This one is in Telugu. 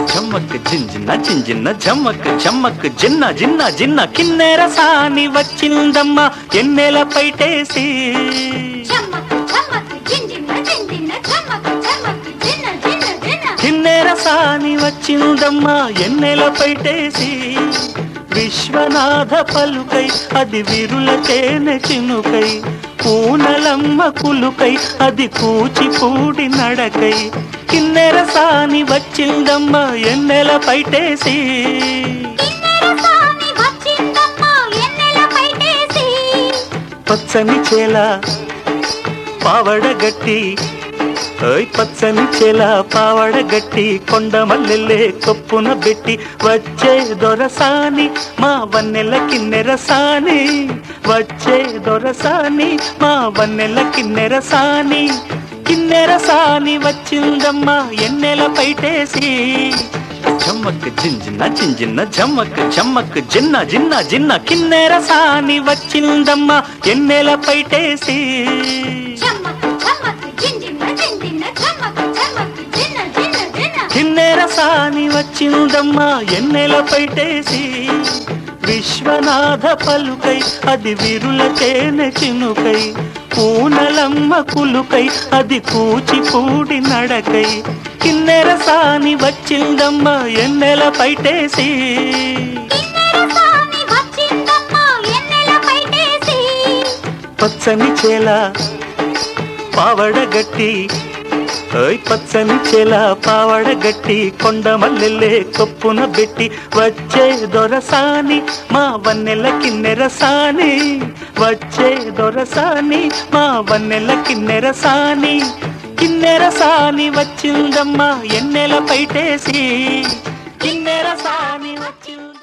झमक జింజిన్న జింజిన్న జమ్మక్ జమ్మక్ జిన్న జిన్న జిన్న కిన్నెర సాని వచ్చిందమ్మ ఎన్నెల పైటేసి కిన్నెర సాని వచ్చిందమ్మ ఎన్నెల పైటేసి విశ్వనాథ పలుకై అది విరులకేనె చినుకై పూనలమ్మ కులుకై అది కూచిపూడి నడకై కిన్నెర సాని వచ్చిందమ్మ ఎన్నెల పైటేసి పచ్చని చేల పావడగట్టి పచ్చని చేల పావడగట్టి కొండ మల్లెల్లే కొప్పున పెట్టి వచ్చే దొరసాని మా వన్నెల కిన్నెర సాని వచ్చే దొరసాని మా వన్నెల కిన్నెర సాని కిన్నెర సాని వచ్చిందమ్మ ఎన్నెల పైటేసి జమ్మక్ జింజిన్న జింజిన్న జమ్మక్ జమ్మక్ జిన్న జిన్న జిన్న కిన్నెర సాని వచ్చిందమ్మ ఎన్నెల పైటేసి కిన్నెర సాని వచ్చిందమ్మ ఎన్నెల పైటేసి విశ్వనాథ పలుకై అది విరులకేనె చినుకై పూనలమ్మ కులుకై అది కూచిపూడి నడకై కిన్నెర సాని వచ్చిందమ్మ ఎన్నెల పైటేసి పచ్చని చేల పావడగట్టి పచ్చని చేల పావడగట్టి కొండ మల్లెల్లే కొప్పున పెట్టి వచ్చే దొరసాని మా వన్నెల కిన్నెర సాని వచ్చే దొరసాని మా వన్నెల కిన్నెర సాని కిన్నెర సాని వచ్చిందమ్మ ఎన్నెల పైటేసి కిన్నెర సాని వచ్చింది.